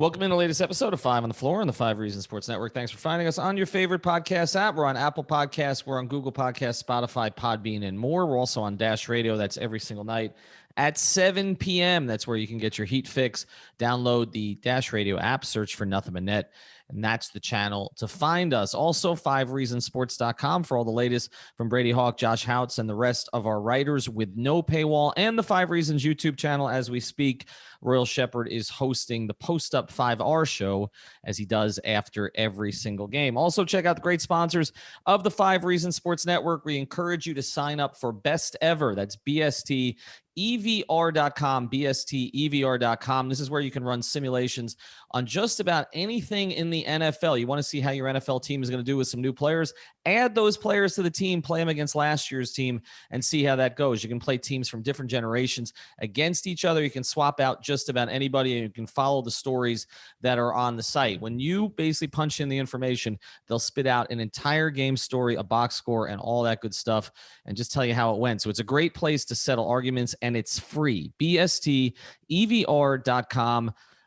Welcome in the latest episode of Five on the Floor on the Five Reasons Sports Network. Thanks for finding us on your favorite podcast app. We're on Apple Podcasts, we're on Google Podcasts, Spotify, Podbean, and more. We're also on Dash Radio. That's every single night at 7 p.m. That's where you can get your heat fix. Download the Dash Radio app, search for Nothing But Net, and that's the channel to find us. Also, 5reasonsports.com for all the latest from Brady Hawk, Josh Houts, and the rest of our writers with no paywall, and the 5 Reasons YouTube channel as we speak. Royal Shepherd is hosting the Post Up 5R show as he does after every single game. Also, check out the great sponsors of the 5 Reasons Sports Network. We encourage you to sign up for Best Ever. That's BST. EVR.com, BSTEVR.com. This is where you can run simulations on just about anything in the NFL. You want to see how your NFL team is going to do with some new players? Add those players to the team, play them against last year's team, and see how that goes. You can play teams from different generations against each other. You can swap out just about anybody, and you can follow the stories that are on the site. When you basically punch in the information, they'll spit out an entire game story, a box score, and all that good stuff, and just tell you how it went. So it's a great place to settle arguments, and it's free. BSTEVR.com.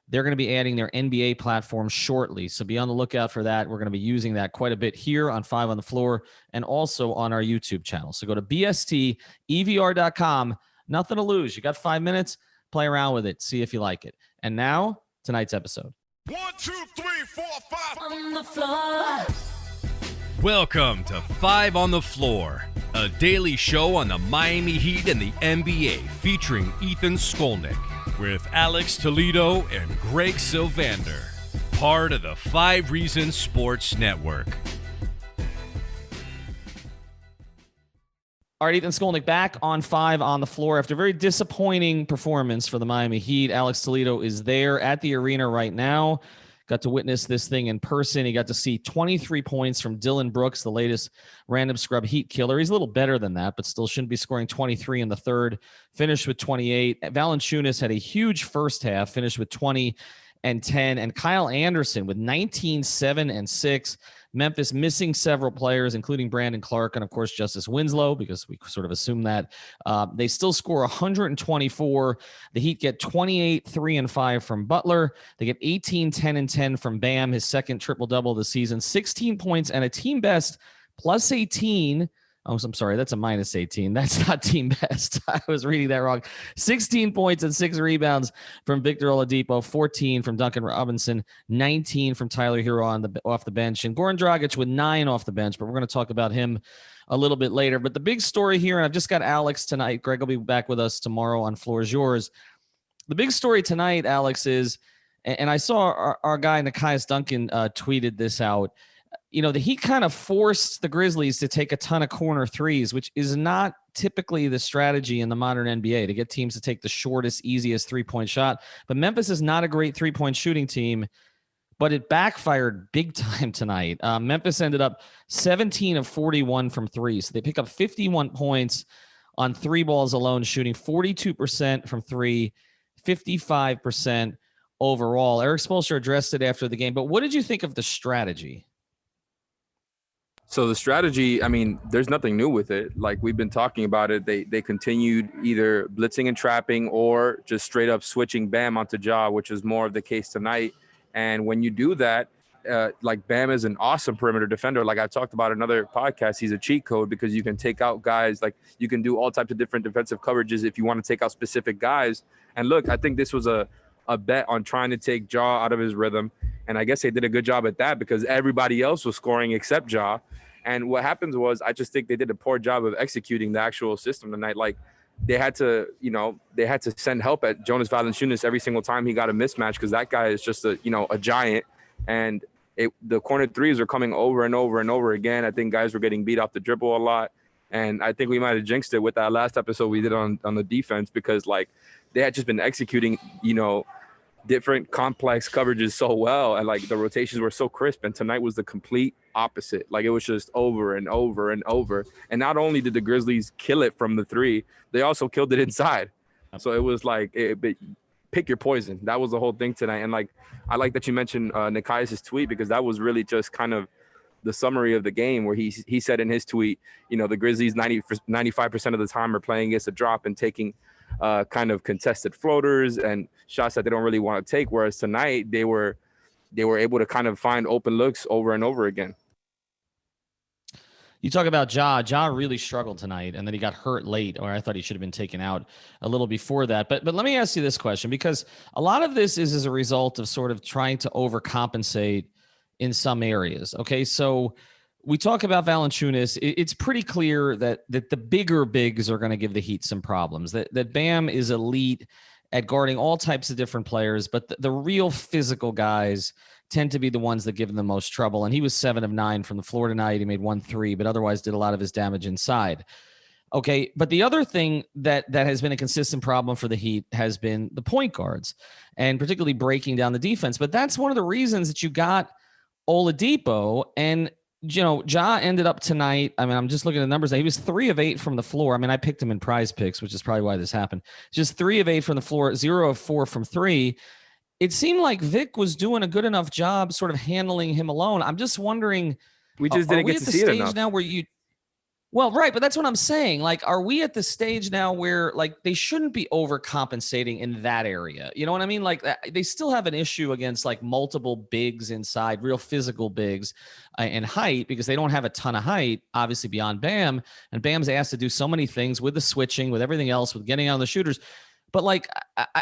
They're going to be adding their NBA platform shortly, so be on the lookout for that. We're going to be using that quite a bit here on 5 on the Floor and also on our YouTube channel. So go to BSTEVR.com. Nothing to lose. You got 5 minutes. Play around with it. See if you like it. And now, tonight's episode. 1, 2, 3, 4, 5 on the floor. Welcome to 5 on the Floor, a daily show on the Miami Heat and the NBA featuring Ethan Skolnick with Alex Toledo and Greg Sylvander, part of the 5 Reasons Sports Network. All right, Ethan Skolnick back on 5 on the Floor after a very disappointing performance for the Miami Heat. Alex Toledo is there at the arena right now. Got to witness this thing in person. He got to see 23 points from Dylan Brooks, the latest random scrub Heat killer. He's a little better than that, but still shouldn't be scoring 23 in the third. Finished with 28. Valanciunas had a huge first half, finished with 20 and 10. And Kyle Anderson with 19, 7, and 6. Memphis missing several players, including Brandon Clark and, of course, Justice Winslow, because we sort of assume that. They still score 124. The Heat get 28, 3, and 5 from Butler. They get 18, 10, and 10 from Bam, his second triple-double of the season, 16 points and a team best plus 18. Oh, I'm sorry. That's a minus 18. That's not team best. I was reading that wrong. 16 points and 6 rebounds from Victor Oladipo, 14 from Duncan Robinson, 19 from Tyler Hero off the bench, and Goran Dragic with 9 off the bench, but we're going to talk about him a little bit later. But the big story here, and I've just got Alex tonight. Greg will be back with us tomorrow on Floor is Yours. The big story tonight, Alex, is, and I saw our guy Nekias Duncan tweeted this out, you know, the Heat kind of forced the Grizzlies to take a ton of corner threes, which is not typically the strategy in the modern NBA, to get teams to take the shortest, easiest three-point shot. But Memphis is not a great three-point shooting team, but it backfired big time tonight. Memphis ended up 17 of 41 from three. So they pick up 51 points on 3 balls alone, shooting 42% from three, 55% overall. Eric Spoelstra addressed it after the game, but what did you think of the strategy? So the strategy, I mean, there's nothing new with it. Like we've been talking about it. They continued either blitzing and trapping or just straight up switching Bam onto Ja, which is more of the case tonight. And when you do that, like Bam is an awesome perimeter defender. Like I talked about in another podcast, he's a cheat code because you can take out guys. Like you can do all types of different defensive coverages if you want to take out specific guys. And look, I think this was a bet on trying to take Ja out of his rhythm. And I guess they did a good job at that because everybody else was scoring except Ja. And what happens was, I just think they did a poor job of executing the actual system tonight. Like they had to send help at Jonas Valanciunas every single time he got a mismatch because that guy is just a giant. And the corner threes were coming over and over and over again. I think guys were getting beat off the dribble a lot. And I think we might have jinxed it with that last episode we did on the defense because like they had just been executing, different complex coverages so well, and like the rotations were so crisp. And tonight was the complete opposite. Like it was just over and over and over. And not only did the Grizzlies kill it from the three, they also killed it inside. So it was like pick your poison. That was the whole thing tonight. And like I like that you mentioned Nekias' tweet because that was really just kind of the summary of the game where he said in his tweet, the Grizzlies 95% of the time are playing against a drop and taking kind of contested floaters and shots that they don't really want to take. Whereas tonight they were able to kind of find open looks over and over again. You talk about Ja. Ja really struggled tonight, and then he got hurt late, or I thought he should have been taken out a little before that. But let me ask you this question, because a lot of this is as a result of sort of trying to overcompensate in some areas. Okay, so we talk about Valanciunas. It's pretty clear that the bigger bigs are going to give the Heat some problems. That Bam is elite at guarding all types of different players, but the real physical guys tend to be the ones that give him the most trouble. And he was 7 of 9 from the floor tonight. He made 1 3, but otherwise did a lot of his damage inside. Okay, but the other thing that has been a consistent problem for the Heat has been the point guards, and particularly breaking down the defense. But that's one of the reasons that you got Oladipo. And Ja ended up tonight. I mean, I'm just looking at the numbers. He was 3 of 8 from the floor. I mean, I picked him in Prize Picks, which is probably why this happened. Just 3 of 8 from the floor, 0 of 4 from 3. It seemed like Vic was doing a good enough job sort of handling him alone. I'm just wondering, we just didn't get to see it enough. Now where well, right, but that's what I'm saying. Like, are we at the stage now where like they shouldn't be overcompensating in that area? You know what I mean? Like they still have an issue against like multiple bigs inside, real physical bigs and height, because they don't have a ton of height, obviously beyond Bam. And Bam's asked to do so many things with the switching, with everything else, with getting on the shooters. But like,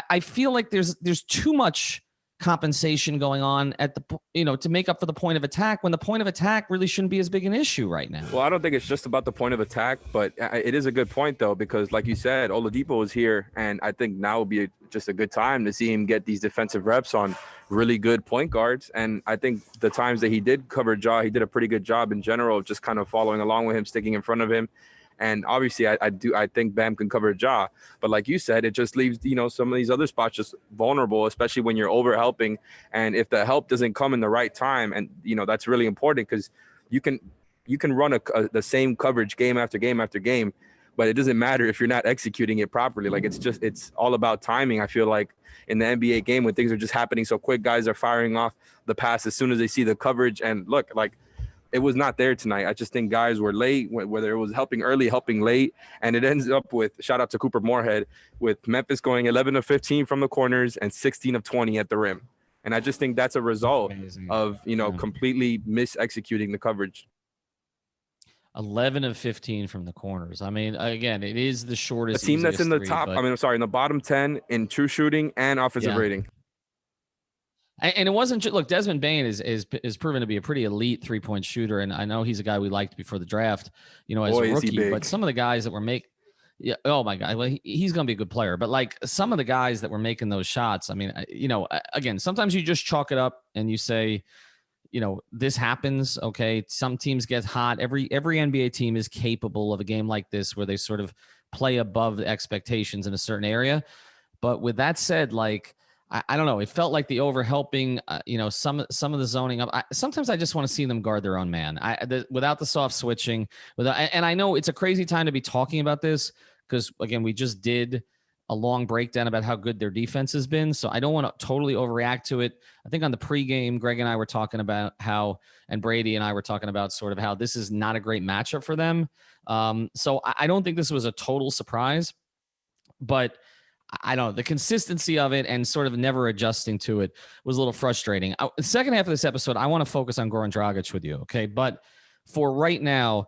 I feel like there's too much compensation going on at the, to make up for the point of attack, when the point of attack really shouldn't be as big an issue right now. Well, I don't think it's just about the point of attack, but it is a good point though, because like you said, Oladipo is here, and I think now would be just a good time to see him get these defensive reps on really good point guards. And I think the times that he did cover Ja, he did a pretty good job in general of just kind of following along with him, sticking in front of him. And obviously, I think Bam can cover Ja, but like you said, it just leaves some of these other spots just vulnerable, especially when you're over helping, and if the help doesn't come in the right time, and that's really important, because you can run the same coverage game after game after game, but it doesn't matter if you're not executing it properly. Like it's all about timing. I feel like in the NBA game, when things are just happening so quick, guys are firing off the pass as soon as they see the coverage, and look like. It was not there tonight. I just think guys were late, whether it was helping early, helping late. And it ends up with, shout out to Cooper Moorhead, with Memphis going 11 of 15 from the corners and 16 of 20 at the rim. And I just think that's a result of, completely mis-executing the coverage. 11 of 15 from the corners. I mean, again, it is the shortest. A team that's in the top, in the bottom 10 in true shooting and offensive rating. And it wasn't just, look, Desmond Bane is proven to be a pretty elite 3-point shooter. And I know he's a guy we liked before the draft, as a rookie, but some of the guys that were oh my God, well, he's going to be a good player, but like some of the guys that were making those shots, I mean, again, sometimes you just chalk it up and you say, this happens. Okay. Some teams get hot. Every NBA team is capable of a game like this, where they sort of play above the expectations in a certain area. But with that said, like, I don't know. It felt like the overhelping, some of the zoning up. Sometimes I just want to see them guard their own man. Without the soft switching. And I know it's a crazy time to be talking about this, because again, we just did a long breakdown about how good their defense has been. So I don't want to totally overreact to it. I think on the pregame, Greg and I were talking about and Brady and I were talking about sort of how this is not a great matchup for them. So I don't think this was a total surprise, but I don't know, the consistency of it and sort of never adjusting to it was a little frustrating. The second half of this episode, I want to focus on Goran Dragic with you. Okay. But for right now,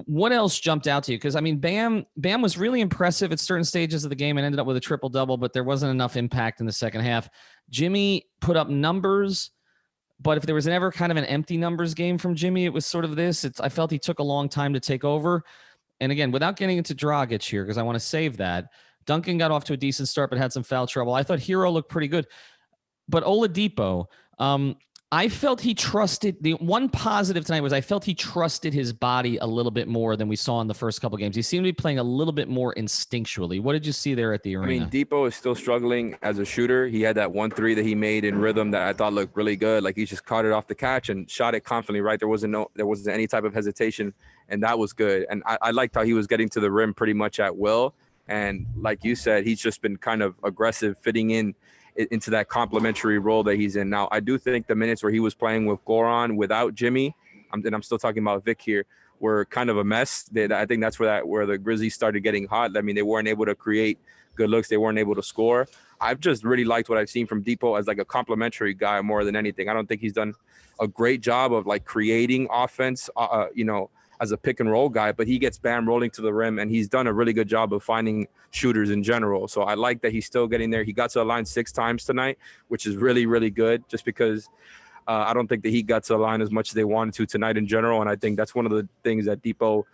what else jumped out to you? Because I mean, Bam was really impressive at certain stages of the game and ended up with a triple-double, but there wasn't enough impact in the second half. Jimmy put up numbers, but if there was ever kind of an empty numbers game from Jimmy, it was sort of this. I felt he took a long time to take over. And again, without getting into Dragic here, because I want to save that, Duncan got off to a decent start, but had some foul trouble. I thought Hero looked pretty good. But Oladipo, I felt he trusted. The one positive tonight was I felt he trusted his body a little bit more than we saw in the first couple games. He seemed to be playing a little bit more instinctually. What did you see there at the arena? I mean, Depot is still struggling as a shooter. He had that 1-3 that he made in rhythm that I thought looked really good. Like he just caught it off the catch and shot it confidently, right? There wasn't any type of hesitation, and that was good. And I liked how he was getting to the rim pretty much at will. And like you said, he's just been kind of aggressive, fitting into that complementary role that he's in. Now, I do think the minutes where he was playing with Goran without Jimmy, and I'm still talking about Vic here, were kind of a mess. I think that's where the Grizzlies started getting hot. I mean, they weren't able to create good looks, they weren't able to score. I've just really liked what I've seen from Depot as like a complimentary guy more than anything. I don't think he's done a great job of like creating offense, as a pick and roll guy, but he gets Bam rolling to the rim, and he's done a really good job of finding shooters in general. So I like that he's still getting there. He got to the line 6 times tonight, which is really, really good, just because I don't think the Heat got to the line as much as they wanted to tonight in general. And I think that's one of the things that Depot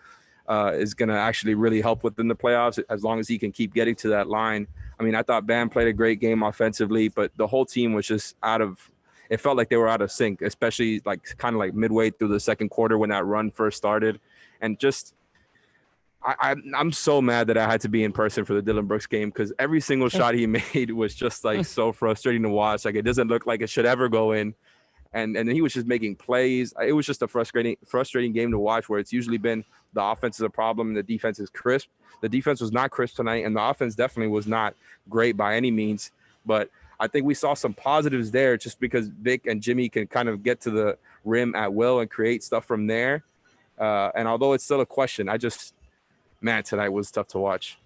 is going to actually really help with in the playoffs, as long as he can keep getting to that line. I mean, I thought Bam played a great game offensively, but the whole team was just it felt like they were out of sync, especially like kind of like midway through the second quarter when that run first started. And just, I'm so mad that I had to be in person for the Dillon Brooks game, because every single shot he made was just like so frustrating to watch. Like, it doesn't look like it should ever go in. And then he was just making plays. It was just a frustrating game to watch, where it's usually been the offense is a problem and the defense is crisp. The defense was not crisp tonight, and the offense definitely was not great by any means. But I think we saw some positives there, just because Vic and Jimmy can kind of get to the rim at will and create stuff from there. And although it's still a question, tonight was tough to watch.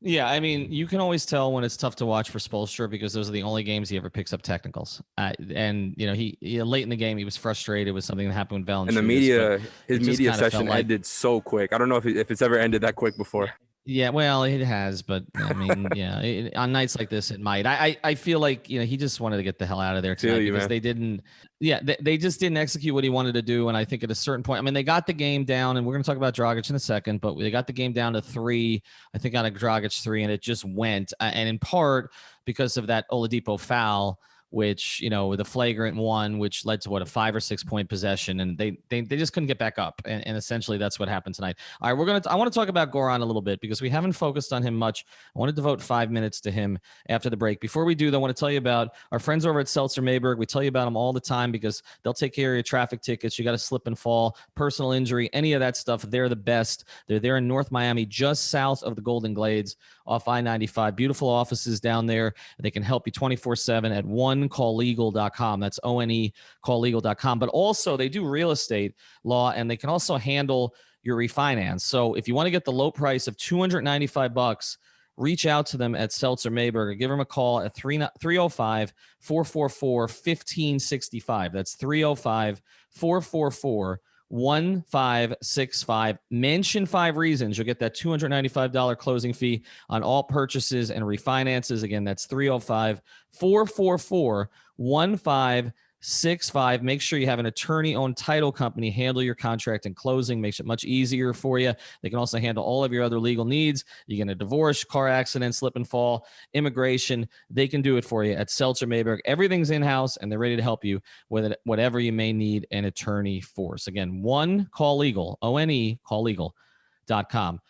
Yeah, I mean, you can always tell when it's tough to watch for Spoelstra, because those are the only games he ever picks up technicals. And he late in the game, he was frustrated with something that happened with Valanciunas. And the media, his media session ended so quick. I don't know if it's ever ended that quick before. Yeah, well, it has, but I mean, yeah, on nights like this, it might. I feel like he just wanted to get the hell out of there tonight, because they didn't. Yeah, they just didn't execute what he wanted to do, and I think at a certain point, I mean, they got the game down, and we're going to talk about Dragic in a second, but they got the game down to 3. I think on a Dragic 3, and it just went, and in part because of that Oladipo foul, which, with a flagrant one, which led to a 5 or 6 point possession, and they just couldn't get back up. And essentially that's what happened tonight. All right, I want to talk about Goran a little bit, because we haven't focused on him much. I want to devote 5 minutes to him after the break. Before we do, though, I want to tell you about our friends over at Seltzer Mayberg. We tell you about them all the time, because they'll take care of your traffic tickets. You got to slip and fall, personal injury, any of that stuff. They're the best. They're there in North Miami, just south of the Golden Glades off I-95. Beautiful offices down there. They can help you 24/7 at onecalllegal.com. That's ONE calllegal.com. But also they do real estate law, and they can also handle your refinance. So if you want to get the low price of $295, reach out to them at Seltzer Mayberg, or give them a call at 305-444-1565. That's 305-444-1565. Mention 5 reasons. You'll get that $295 closing fee on all purchases and refinances. Again, that's 305-444-1565. Make sure you have an attorney-owned title company handle your contract and closing. Makes it much easier for you. They can also handle all of your other legal needs. You get a divorce, car accident, slip and fall, immigration. They can do it for you at Seltzer Mayberg. Everything's in-house, and they're ready to help you with it, whatever you may need an attorney for. So again, One Call Legal, ONE calllegal.com.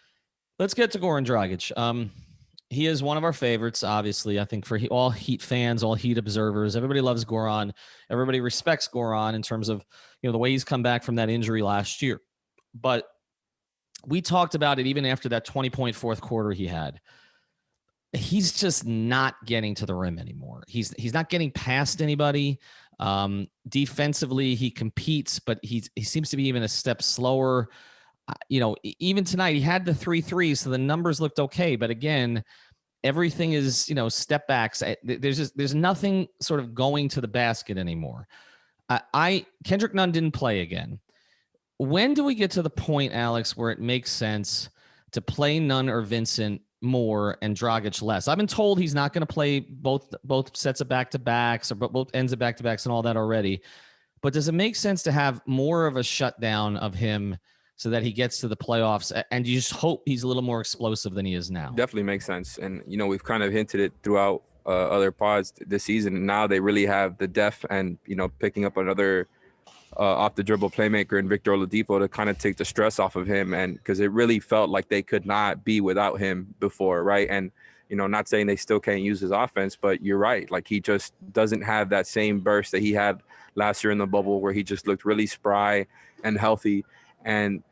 Let's get to Goran Dragic. He is one of our favorites, obviously. I think for all Heat fans, all Heat observers, everybody loves Goran. Everybody respects Goran in terms of the way he's come back from that injury last year. But we talked about it even after that 20-point fourth quarter he had. He's just not getting to the rim anymore. He's not getting past anybody. Defensively, he competes, but he seems to be even a step slower. Even tonight he had the 3 threes, so the numbers looked okay. But again, everything is, step backs. There's nothing sort of going to the basket anymore. Kendrick Nunn didn't play again. When do we get to the point, Alex, where it makes sense to play Nunn or Vincent more and Dragic less? I've been told he's not going to play both sets of back-to-backs or both ends of back-to-backs and all that already. But does it make sense to have more of a shutdown of him so that he gets to the playoffs, and you just hope he's a little more explosive than he is now? Definitely makes sense. And, we've kind of hinted it throughout other pods this season. And now they really have the depth and, picking up another off the dribble playmaker in Victor Oladipo to kind of take the stress off of him. And because it really felt like they could not be without him before. Right. And, not saying they still can't use his offense, but you're right. Like, he just doesn't have that same burst that he had last year in the bubble, where he just looked really spry and healthy. And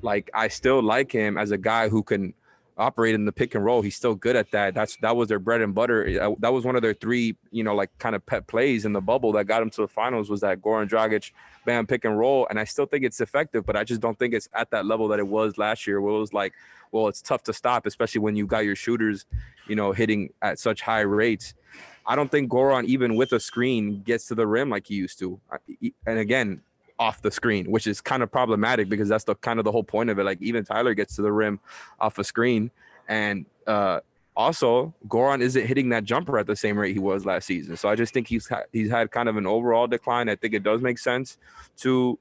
like, I still like him as a guy who can operate in the pick and roll. He's still good at that. That was their bread and butter. That was one of their three, like kind of pet plays in the bubble that got them to the finals, was that Goran Dragic bam pick and roll. And I still think it's effective, but I just don't think it's at that level that it was last year, where it was like, well, it's tough to stop, especially when you got your shooters, hitting at such high rates. I don't think Goran, even with a screen, gets to the rim like he used to. And again, off the screen, which is kind of problematic, because that's the whole point of it. Like, even Tyler gets to the rim off a screen. And also, Goran isn't hitting that jumper at the same rate he was last season. So I just think he's had kind of an overall decline. I think it does make sense to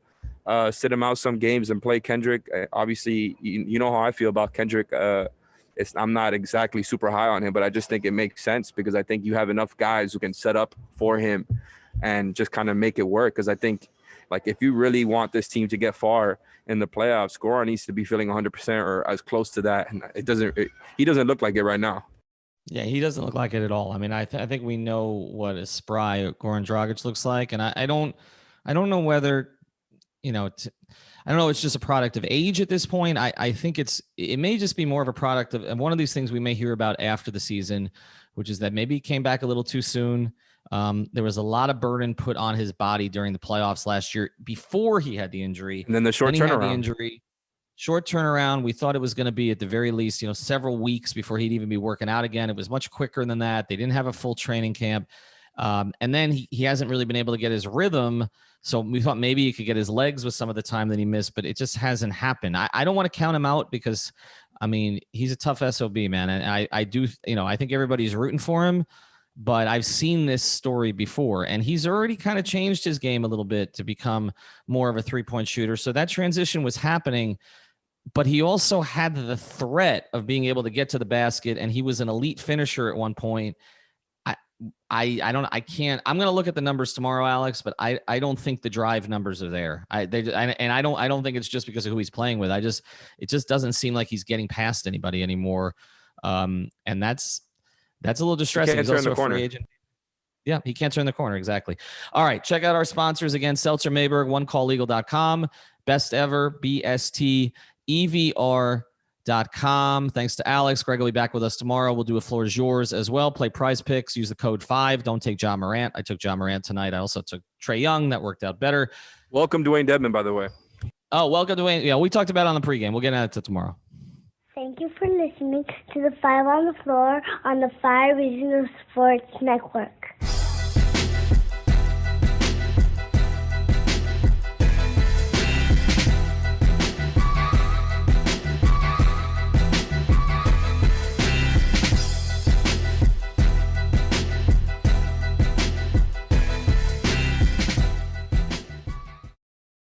sit him out some games and play Kendrick. Obviously, you know how I feel about Kendrick. I'm not exactly super high on him, but I just think it makes sense, because I think you have enough guys who can set up for him and just kind of make it work. Because I think, like, if you really want this team to get far in the playoffs, Goran needs to be feeling 100% or as close to that. And he doesn't look like it right now. Yeah, he doesn't look like it at all. I mean, I think we know what a spry Goran Dragic looks like. And I don't know whether, I don't know, it's just a product of age at this point. I think it may just be more of a product of one of these things we may hear about after the season, which is that maybe he came back a little too soon. There was a lot of burden put on his body during the playoffs last year before he had the injury. And then the short turnaround. Short turnaround. We thought it was going to be at the very least, several weeks before he'd even be working out again. It was much quicker than that. They didn't have a full training camp. And then he hasn't really been able to get his rhythm. So we thought maybe he could get his legs with some of the time that he missed, but it just hasn't happened. I don't want to count him out, because, I mean, he's a tough SOB, man. And I do, I think everybody's rooting for him. But I've seen this story before, and he's already kind of changed his game a little bit to become more of a three-point shooter. So that transition was happening, but he also had the threat of being able to get to the basket, and he was an elite finisher at one point. I'm going to look at the numbers tomorrow, Alex, but I don't think the drive numbers are there. I don't think it's just because of who he's playing with. It just doesn't seem like he's getting past anybody anymore. And that's a little distressing. He can't turn the corner. Free agent. Yeah, he can't turn the corner. Exactly. All right. Check out our sponsors again. Seltzer Mayberg, onecalllegal.com, best ever, BSTEVR.com. Thanks to Alex. Greg will be back with us tomorrow. We'll do a floor is yours as well. Play Prize Picks. Use the code 5. Don't take John Morant. I took John Morant tonight. I also took Trae Young. That worked out better. Welcome, Dwayne Dedman, by the way. Oh, welcome, Dwayne. Yeah, we talked about it on the pregame. We'll get into it tomorrow. Thank you for listening to the 5 on the Floor on the 5 Regional Sports Network.